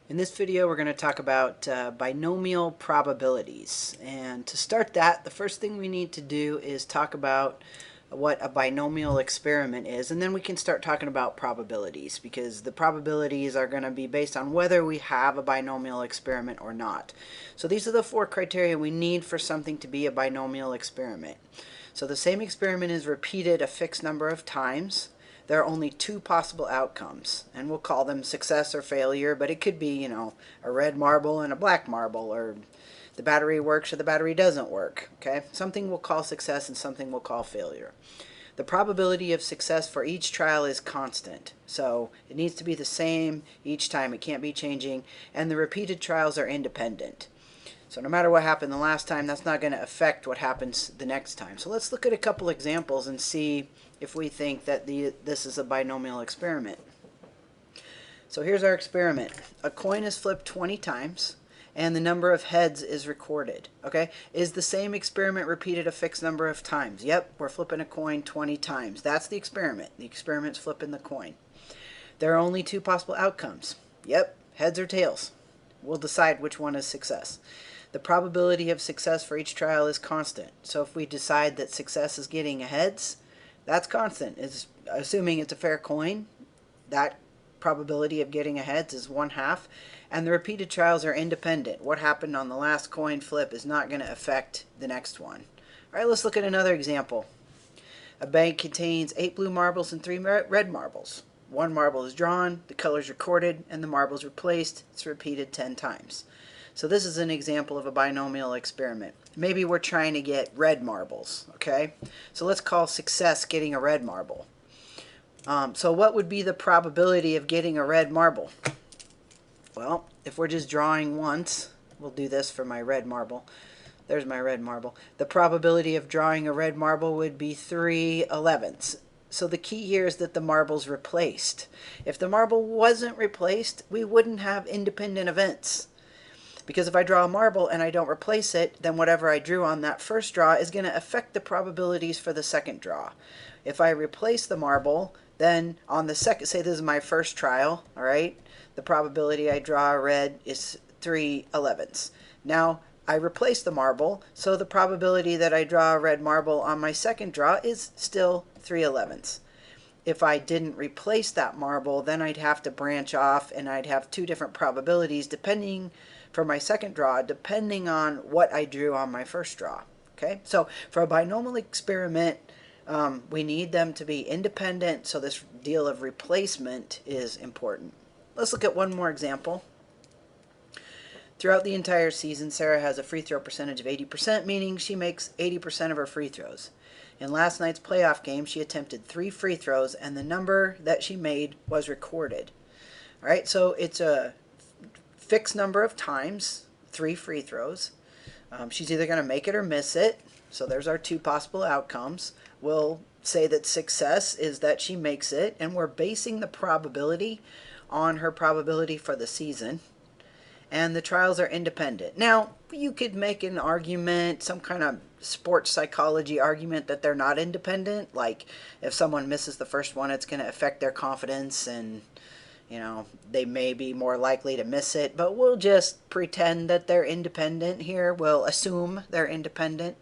In this video, we're going to talk about binomial probabilities. And to start that, the first thing we need to do is talk about what a binomial experiment is, and then we can start talking about probabilities, because the probabilities are going to be based on whether we have a binomial experiment or not. So these are the four criteria we need for something to be a binomial experiment. So the same experiment is repeated a fixed number of times. There are only two possible outcomes, and we'll call them success or failure, but it could be, a red marble and a black marble, or the battery works or the battery doesn't work, okay? Something we'll call success and something we'll call failure. The probability of success for each trial is constant, so it needs to be the same each time. It can't be changing, and the repeated trials are independent. So no matter what happened the last time, that's not going to affect what happens the next time. So let's look at a couple examples and see if we think that this is a binomial experiment. So here's our experiment. A coin is flipped 20 times, and the number of heads is recorded. Okay? Is the same experiment repeated a fixed number of times? Yep, we're flipping a coin 20 times. That's the experiment. The experiment's flipping the coin. There are only two possible outcomes. Yep, heads or tails. We'll decide which one is success. The probability of success for each trial is constant. So if we decide that success is getting a heads, that's constant. It's assuming it's a fair coin. That probability of getting a heads is 1/2. And the repeated trials are independent. What happened on the last coin flip is not going to affect the next one. All right, let's look at another example. A bag contains 8 blue marbles and 3 red marbles. 1 marble is drawn, the color is recorded, and the marble is replaced. It's repeated 10 times. So this is an example of a binomial experiment. Maybe we're trying to get red marbles, okay? So let's call success getting a red marble. So what would be the probability of getting a red marble? Well, if we're just drawing once, we'll do this for my red marble. There's my red marble. The probability of drawing a red marble would be 3/11. So the key here is that the marble's replaced. If the marble wasn't replaced, we wouldn't have independent events. Because if I draw a marble and I don't replace it, then whatever I drew on that first draw is going to affect the probabilities for the second draw. If I replace the marble, then on the second, say this is my first trial, all right, the probability I draw a red is 3/11. Now I replace the marble, so the probability that I draw a red marble on my second draw is still 3/11. If I didn't replace that marble, then I'd have to branch off and I'd have two different probabilities depending for my second draw, depending on what I drew on my first draw. Okay, so for a binomial experiment, we need them to be independent, so this deal of replacement is important. Let's look at one more example. Throughout the entire season, Sarah has a free throw percentage of 80%, meaning she makes 80% of her free throws. In last night's playoff game, she attempted 3 free throws, and the number that she made was recorded. All right, so it's a fixed number of times, 3 free throws. She's either going to make it or miss it. So there's our two possible outcomes. We'll say that success is that she makes it, and we're basing the probability on her probability for the season. And the trials are independent. Now, you could make an argument, some kind of sports psychology argument, that they're not independent. Like, if someone misses the first one, it's going to affect their confidence, and they may be more likely to miss it. But we'll just pretend that they're independent here. We'll assume they're independent,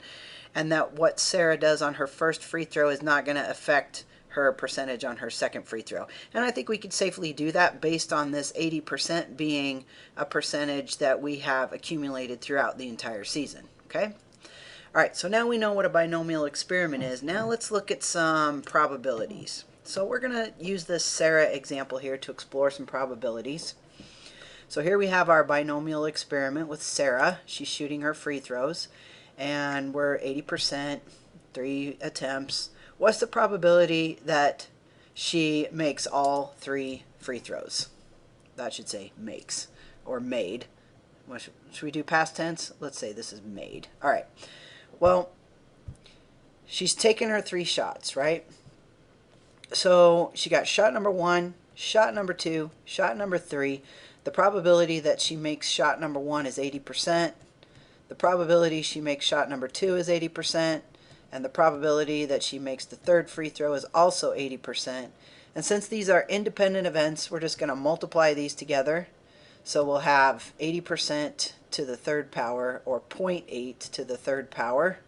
and that what Sarah does on her first free throw is not going to affect her percentage on her second free throw. And I think we could safely do that based on this 80% being a percentage that we have accumulated throughout the entire season. Okay? All right, so now we know what a binomial experiment is. Now let's look at some probabilities. So we're going to use this Sarah example here to explore some probabilities. So here we have our binomial experiment with Sarah. She's shooting her free throws, and we're 80%, 3 attempts. What's the probability that she makes all 3 free throws? That should say makes, or made. Should we do past tense? Let's say this is made. All right. Well, she's taken her 3 shots, right? So she got shot number 1, shot number 2, shot number 3. The probability that she makes shot number 1 is 80%. The probability she makes shot number 2 is 80%. And the probability that she makes the 3rd free throw is also 80%. And since these are independent events, we're just going to multiply these together. So we'll have 80% to the third power, or 0.8 to the third power.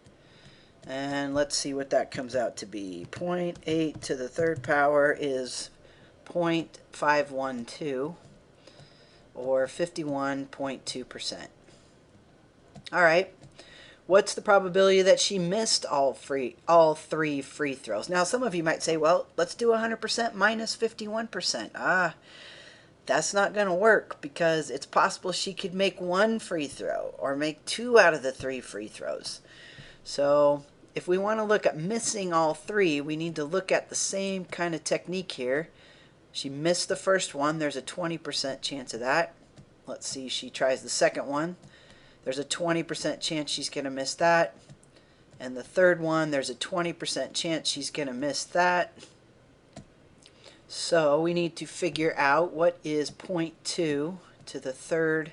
And let's see what that comes out to be. 0.8 to the third power is 0.512, or 51.2%. All right. What's the probability that she missed all three free throws? Now, some of you might say, well, let's do 100% minus 51%. That's not going to work, because it's possible she could make one free throw or make 2 out of the 3 free throws. So if we want to look at missing all 3, we need to look at the same kind of technique here. She missed the first one. There's a 20% chance of that. Let's see, she tries the second one. There's a 20% chance she's going to miss that. And the third one, there's a 20% chance she's going to miss that. So we need to figure out what is 0.2 to the third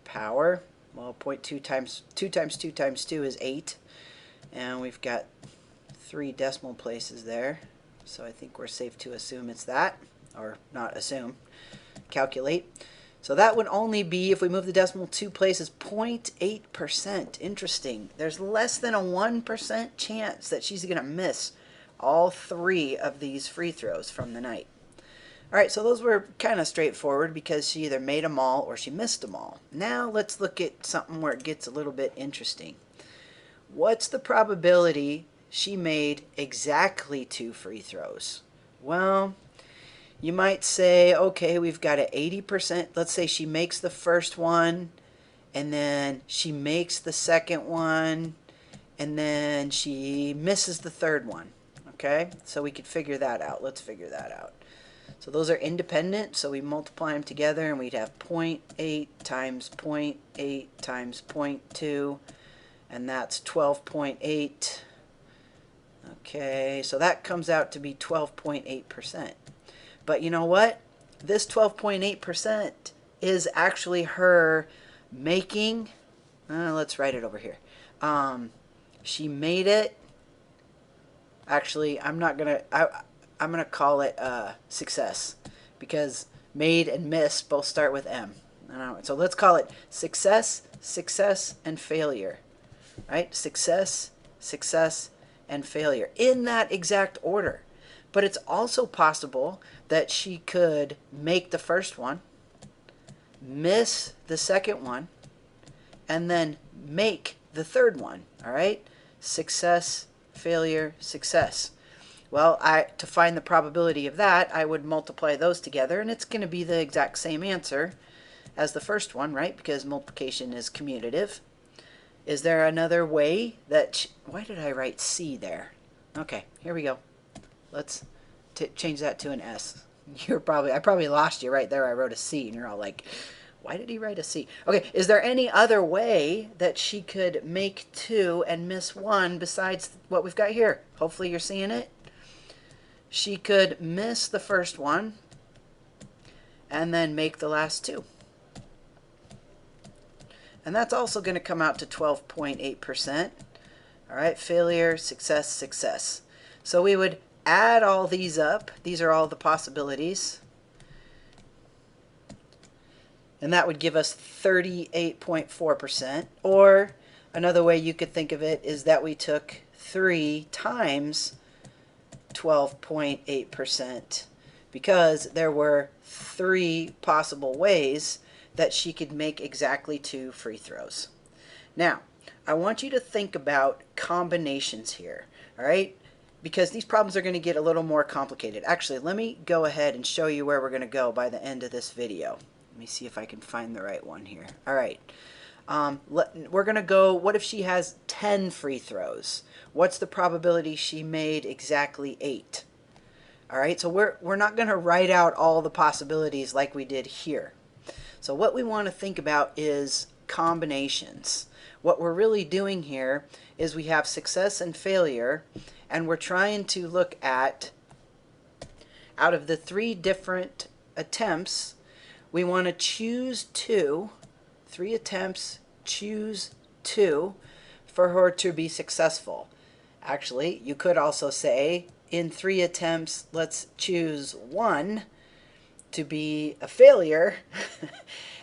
power. Well, 0.2 times 2 times 2 times 2 is 8. And we've got 3 decimal places there. So I think we're safe to assume it's that. Or not assume, calculate. So that would only be, if we move the decimal 2 places, 0.8%. Interesting. There's less than a 1% chance that she's going to miss all 3 of these free throws from the night. All right, so those were kind of straightforward, because she either made them all or she missed them all. Now let's look at something where it gets a little bit interesting. What's the probability she made exactly 2 free throws? Well, you might say, okay, we've got an 80%. Let's say she makes the first one, and then she makes the second one, and then she misses the third one. Okay, so we could figure that out. Let's figure that out. So those are independent, so we multiply them together, and we'd have 0.8 times 0.8 times 0.2, and that's 12.8. Okay, so that comes out to be 12.8%. But you know what? This 12.8% is actually her making, let's write it over here. She made it. Actually, I'm gonna call it success, because made and miss both start with M. So let's call it success, success, and failure. Right? Success, success, and failure, in that exact order. But it's also possible that she could make the first one, miss the second one, and then make the third one. All right? Success, failure, success. Well, to find the probability of that, I would multiply those together, and it's going to be the exact same answer as the first one, right? Because multiplication is commutative. Is there another way that... why did I write C there? Okay, here we go. Let's change that to an S. I probably lost you right there. I wrote a C, and you're all like, why did he write a C? Okay, is there any other way that she could make 2 and miss 1 besides what we've got here? Hopefully you're seeing it. She could miss the first one and then make the last 2. And that's also going to come out to 12.8%. All right, failure, success, success. So we would add all these up. These are all the possibilities. And that would give us 38.4%. Or another way you could think of it is that we took 3 times 12.8%, because there were 3 possible ways that she could make exactly 2 free throws. Now, I want you to think about combinations here, all right? Because these problems are going to get a little more complicated. Actually, let me go ahead and show you where we're going to go by the end of this video. Let me see if I can find the right one here. All right. We're going to go, what if she has 10 free throws? What's the probability she made exactly 8? All right, so we're not going to write out all the possibilities like we did here. So what we want to think about is combinations. What we're really doing here is we have success and failure, and we're trying to look at, out of the 3 different attempts, we want to choose 2, 3 attempts, choose 2 for her to be successful. Actually, you could also say, in 3 attempts, let's choose 1 to be a failure,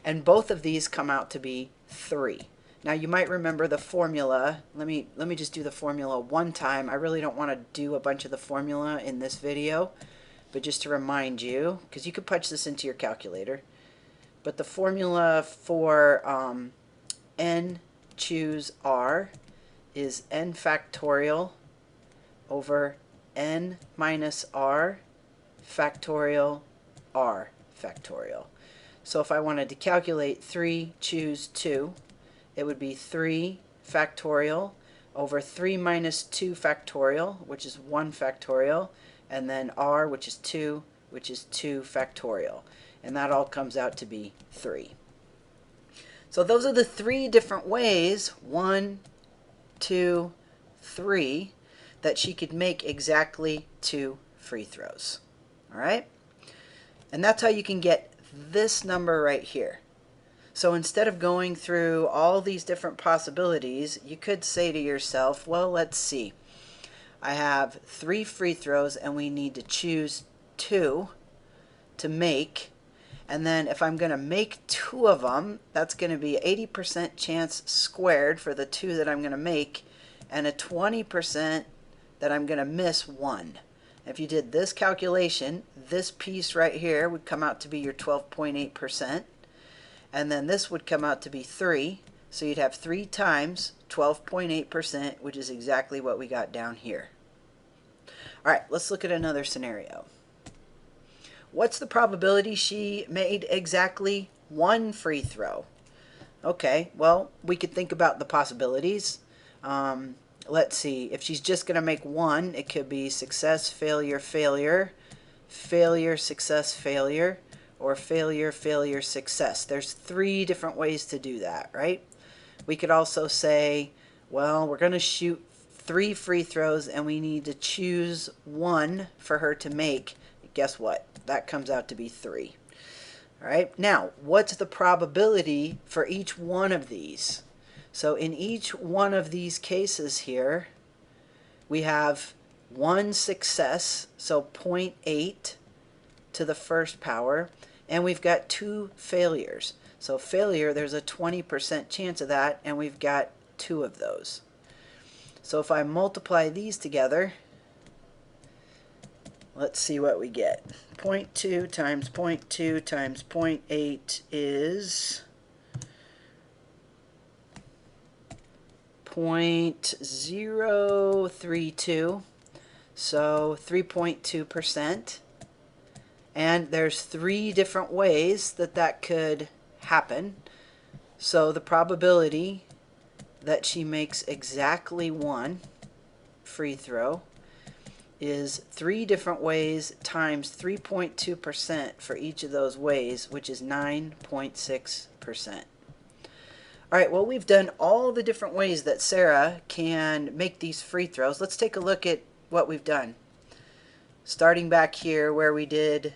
And both of these come out to be 3. Now you might remember the formula. Let me just do the formula one time. I really don't want to do a bunch of the formula in this video, but just to remind you, because you could punch this into your calculator. But the formula for n choose r is n factorial over n minus r factorial r factorial. So if I wanted to calculate 3 choose 2, it would be 3 factorial over 3 minus 2 factorial, which is 1 factorial, and then r, which is 2, which is 2 factorial. And that all comes out to be 3. So those are the 3 different ways, 1, 2, 3, that she could make exactly 2 free throws. All right? And that's how you can get this number right here. So instead of going through all these different possibilities, you could say to yourself, well, let's see. I have 3 free throws and we need to choose 2 to make. And then if I'm going to make 2 of them, that's going to be 80% chance squared for the 2 that I'm going to make, and a 20% that I'm going to miss 1. If you did this calculation, this piece right here would come out to be your 12.8%. And then this would come out to be 3. So you'd have 3 times 12.8%, which is exactly what we got down here. All right, let's look at another scenario. What's the probability she made exactly 1 free throw? Okay, well, we could think about the possibilities. Let's see, if she's just going to make 1, it could be success, failure, failure, failure, success, failure, or failure, failure, success. There's 3 different ways to do that, right? We could also say, well, we're going to shoot 3 free throws and we need to choose 1 for her to make. Guess what? That comes out to be 3. All right, now, what's the probability for each one of these? So in each one of these cases here, we have 1 success, so 0.8 to the first power, and we've got 2 failures. So failure, there's a 20% chance of that, and we've got 2 of those. So if I multiply these together, let's see what we get. 0.2 times 0.2 times 0.8 is 0.032, so 3.2%. And there's 3 different ways that that could happen. So the probability that she makes exactly 1 free throw is 3 different ways times 3.2% for each of those ways, which is 9.6%. All right, well, we've done all the different ways that Sarah can make these free throws. Let's take a look at what we've done. Starting back here where we did,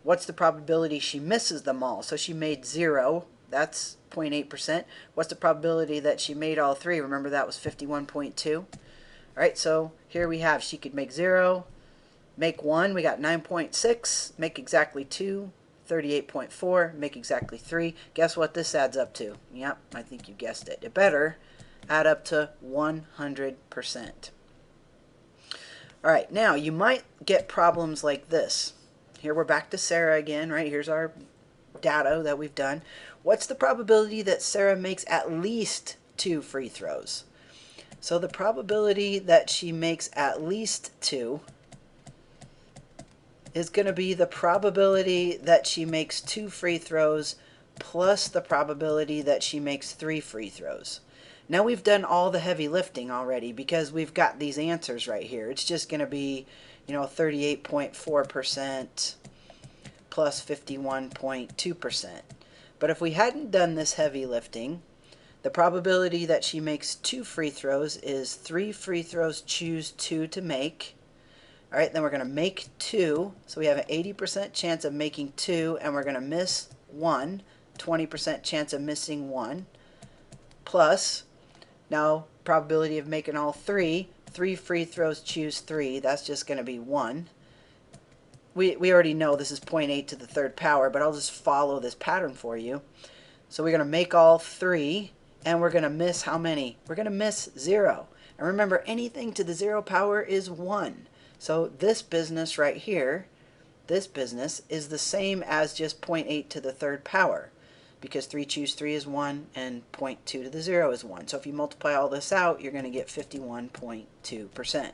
what's the probability she misses them all? So she made 0. That's 0.8%. What's the probability that she made all 3? Remember, that was 51.2. All right, so here we have, she could make 0, make 1, we got 9.6, make exactly 2, 38.4, make exactly 3. Guess what this adds up to? Yep, I think you guessed it. It better add up to 100%. All right, now you might get problems like this. Here we're back to Sarah again, right? Here's our data that we've done. What's the probability that Sarah makes at least 2 free throws? So the probability that she makes at least 2 is going to be the probability that she makes 2 free throws plus the probability that she makes 3 free throws. Now we've done all the heavy lifting already because we've got these answers right here. It's just going to be, 38.4% plus 51.2%. But if we hadn't done this heavy lifting, the probability that she makes 2 free throws is 3 free throws, choose 2 to make. All right, then we're going to make 2. So we have an 80% chance of making 2, and we're going to miss 1, 20% chance of missing 1, plus, now probability of making all 3, 3 free throws, choose 3. That's just going to be 1. We already know this is 0.8 to the third power, but I'll just follow this pattern for you. So we're going to make all 3, and we're going to miss how many? We're going to miss 0. And remember, anything to the 0 power is 1. So this business right here, this business is the same as just 0.8 to the 3rd power, because 3 choose 3 is 1 and 0.2 to the 0 is 1. So if you multiply all this out, you're going to get 51.2%.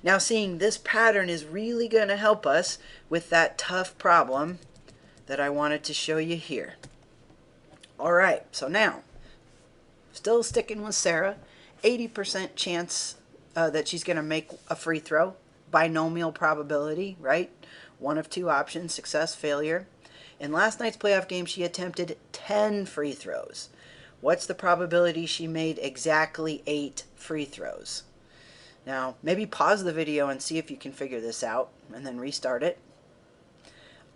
Now seeing this pattern is really going to help us with that tough problem that I wanted to show you here. All right, so now, still sticking with Sarah, 80% chance that she's going to make a free throw, binomial probability, right? One of 2 options, success, failure. In last night's playoff game, she attempted 10 free throws. What's the probability she made exactly 8 free throws? Now, maybe pause the video and see if you can figure this out, and then restart it.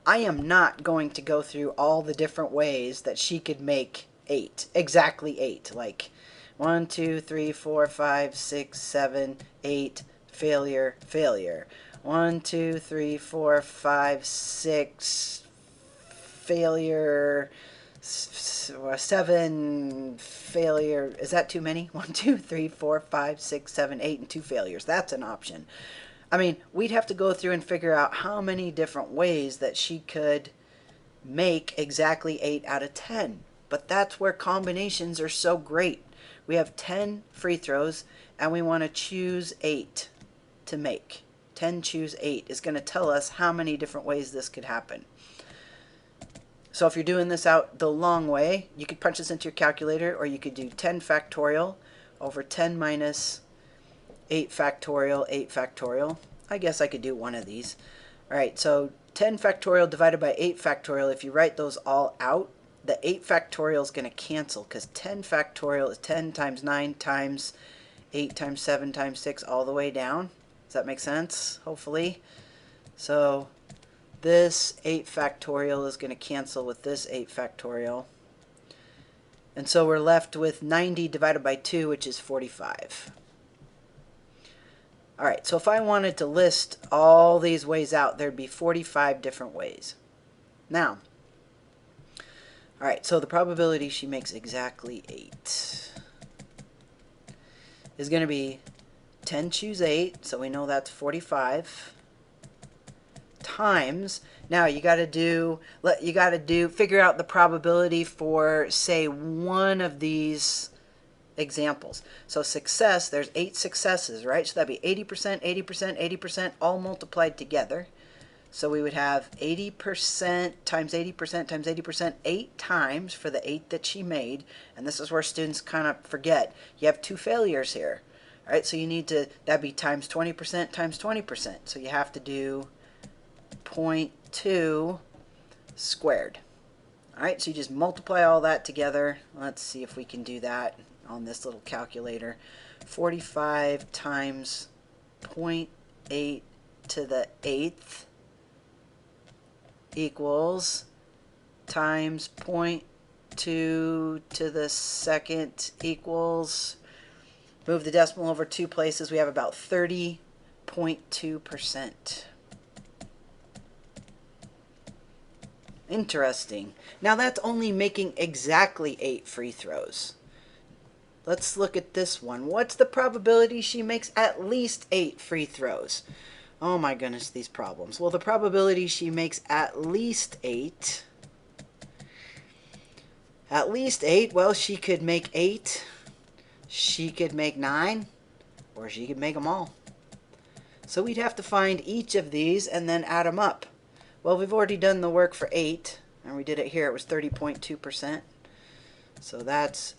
I am not going to go through all the different ways that she could make 8, exactly 8, like 1, 2, 3, 4, 5, 6, 7, 8, failure, failure. 1, 2, 3, 4, 5, 6, failure, 7, failure. Is that too many? 1, 2, 3, 4, 5, 6, 7, 8, and 2 failures. That's an option. I mean, we'd have to go through and figure out how many different ways that she could make exactly 8 out of 10. But that's where combinations are so great. We have 10 free throws, and we want to choose 8 to make. 10 choose 8 is going to tell us how many different ways this could happen. So if you're doing this out the long way, you could punch this into your calculator, or you could do 10 factorial over 10 minus 8 factorial, 8 factorial. I guess I could do one of these. All right, so 10 factorial divided by 8 factorial, if you write those all out, the 8 factorial is going to cancel, because 10 factorial is 10 times 9 times 8 times 7 times 6 all the way down. Does that make sense? Hopefully. So this 8 factorial is going to cancel with this 8 factorial. And so we're left with 90 divided by 2, which is 45. All right, so if I wanted to list all these ways out, there'd be 45 different ways. Now, all right, so the probability she makes exactly 8 is going to be 10 choose 8, so we know that's 45, times, now you got to figure out the probability for, say, one of these examples. So success, there's 8 successes, right? So that'd be 80%, 80%, 80%, all multiplied together. So we would have 80% times 80% times 80%, 8 times for the 8 that she made. And this is where students kind of forget. You have 2 failures here. All right, so you need to, that'd be times 20% times 20%. So you have to do 0.2 squared. All right, so you just multiply all that together. Let's see if we can do that on this little calculator. 45 times 0.8 to the 8th equals times 0.2 to the 2nd equals, move the decimal over 2 places, we have about 30.2%. Interesting. Now that's only making exactly 8 free throws. Let's look at this one. What's the probability she makes at least 8 free throws? Oh my goodness, these problems. Well, the probability she makes at least 8. At least 8, well, she could make 8, she could make 9, or she could make them all. So we'd have to find each of these and then add them up. Well, we've already done the work for 8, and we did it here. It was 30.2%. So that's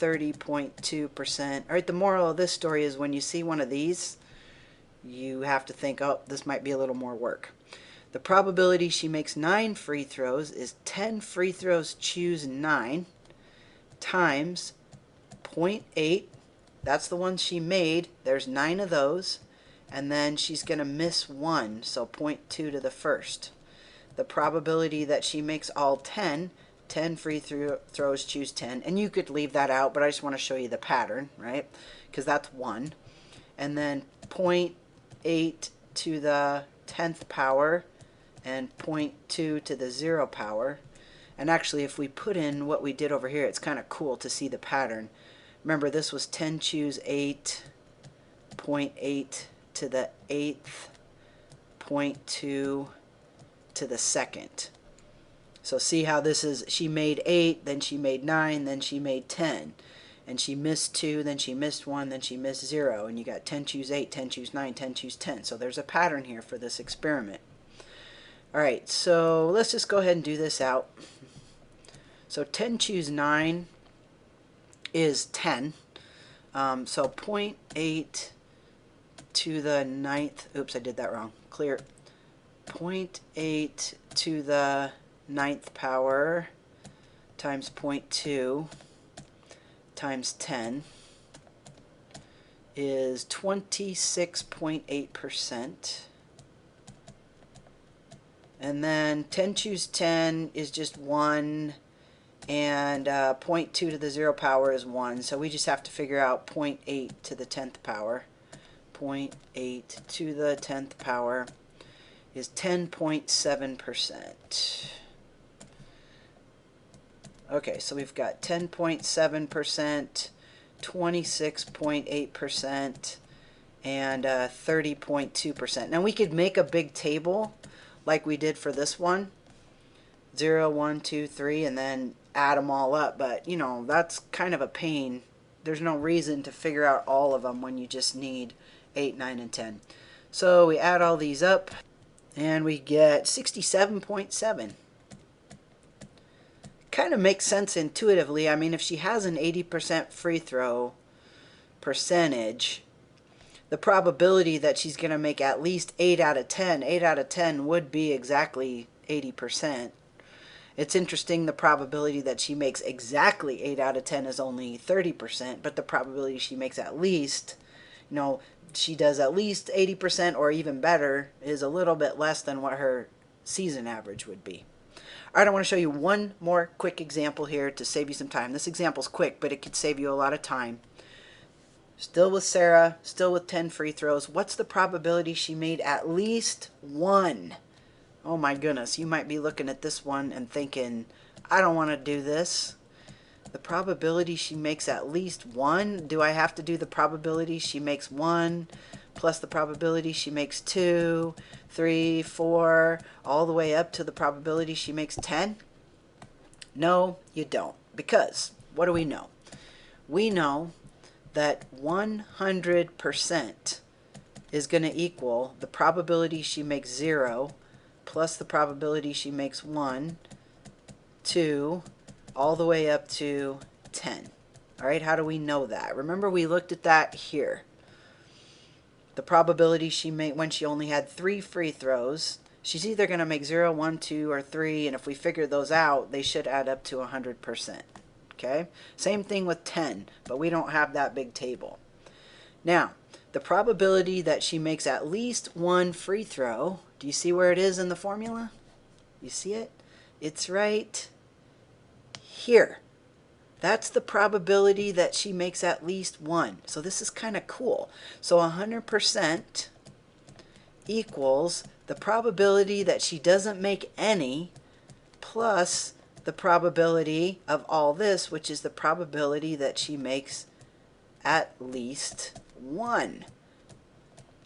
30.2%. All right, the moral of this story is when you see one of these, you have to think, oh, this might be a little more work. The probability she makes 9 free throws is 10 free throws choose 9 times 0.8. That's the one she made. There's 9 of those. And then she's going to miss 1, so 0.2 to the 1st. The probability that she makes all 10 free throws choose 10. And you could leave that out, but I just want to show you the pattern, right? Because that's 1. And then 0.8 to the 10th power and 0.2 to the 0 power. And actually, if we put in what we did over here, it's kind of cool to see the pattern. Remember, this was 10 choose 8, 0.8 to the 8th, 0.2 to the 2nd. So see how this is, she made 8, then she made 9, then she made 10. And she missed 2, then she missed 1, then she missed 0. And you got 10 choose 8, 10 choose 9, 10 choose 10. So there's a pattern here for this experiment. Alright, so let's just go ahead and do this out. So 10 choose 9 is 10. So 0.8 to the 9th, oops, I did that wrong, clear. 0.8 to the 9th power times 0.2 times 10 is 26.8%. And then 10 choose 10 is just 1, and 0.2 to the 0 power is 1. So we just have to figure out 0.8 to the 10th power. 0.8 to the 10th power is 10.7%. Okay, so we've got 10.7%, 26.8%, and 30.2%. Now we could make a big table like we did for this one. 0, 1, 2, 3, and then add them all up. But, you know, that's kind of a pain. There's no reason to figure out all of them when you just need 8, 9, and 10. So we add all these up, and we get 67.7. Kind of makes sense intuitively. I mean, if she has an 80% free throw percentage, the probability that she's going to make at least 8 out of 10 would be exactly 80%. It's interesting, the probability that she makes exactly 8 out of 10 is only 30%, but the probability she makes at least, you know, she does at least 80% or even better is a little bit less than what her season average would be. All right, I want to show you one more quick example here to save you some time. This example's quick, but it could save you a lot of time. Still with Sarah, still with 10 free throws. What's the probability she made at least 1? Oh my goodness, you might be looking at this one and thinking, I don't want to do this. The probability she makes at least 1? Do I have to do the probability she makes 1 plus the probability she makes 2, 3, 4, all the way up to the probability she makes 10? No, you don't. Because what do we know? We know that 100% is going to equal the probability she makes 0 plus the probability she makes 1, 2, all the way up to 10. All right, how do we know that? Remember, we looked at that here. The probability she made when she only had 3 free throws, she's either going to make 0, 1, 2, or 3, and if we figure those out, they should add up to 100%. Okay? Same thing with 10, but we don't have that big table. Now, the probability that she makes at least 1 free throw, do you see where it is in the formula? You see it? It's right here. That's the probability that she makes at least 1. So this is kind of cool. So 100% equals the probability that she doesn't make any plus the probability of all this, which is the probability that she makes at least 1.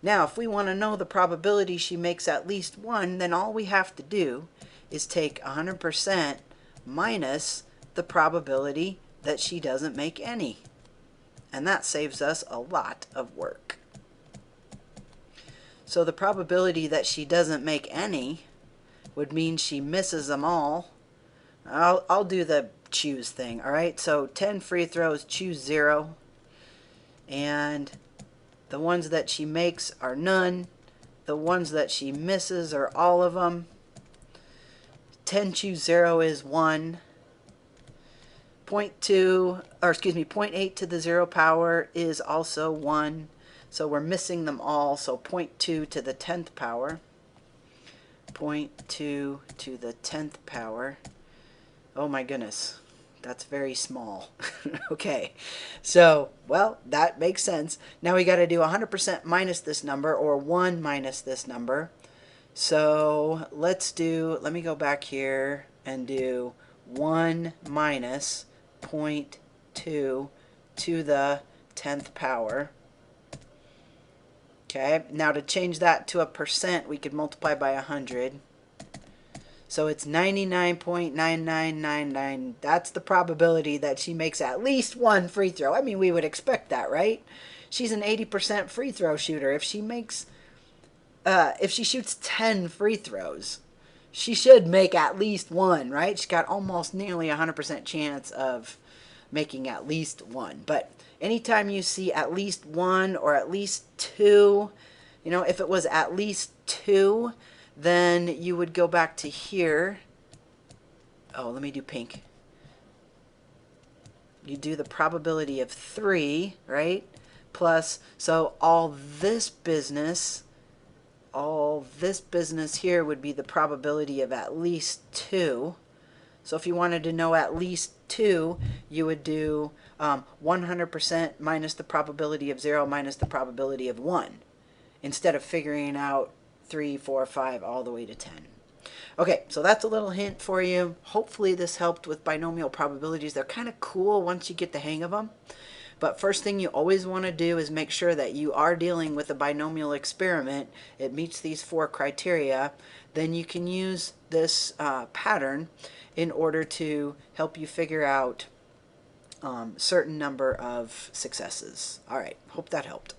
Now, if we want to know the probability she makes at least 1, then all we have to do is take 100% minus the probability that she doesn't make any. And that saves us a lot of work. So the probability that she doesn't make any would mean she misses them all. I'll do the choose thing, all right? So 10 free throws, choose 0. And the ones that she makes are none. The ones that she misses are all of them. 10 choose 0 is 1. 0.8 to the 0 power is also 1. So we're missing them all. So 0.2 to the 10th power. 0.2 to the 10th power. Oh my goodness. That's very small. Okay, so, well, that makes sense. Now we got to do 100% minus this number, or 1 minus this number. So let me go back here and do 1 minus 0.2 to the 10th power. Okay, now to change that to a percent, we could multiply by 100. So it's 99.9999. That's the probability that she makes at least one free throw. I mean, we would expect that, right? She's an 80% free throw shooter. If she shoots 10 free throws, she should make at least one, right? She's got almost nearly 100% chance of making at least one. But anytime you see at least one or at least two, you know, if it was at least two, then you would go back to here. Oh, let me do pink. You do the probability of 3, right? Plus, so all this business here would be the probability of at least 2. So if you wanted to know at least 2, you would do 100% minus the probability of 0 minus the probability of 1, instead of figuring out 3, 4, 5, all the way to 10. Okay, so that's a little hint for you. Hopefully this helped with binomial probabilities. They're kind of cool once you get the hang of them. But first thing you always want to do is make sure that you are dealing with a binomial experiment. It meets these 4 criteria. Then you can use this pattern in order to help you figure out certain number of successes. All right, hope that helped.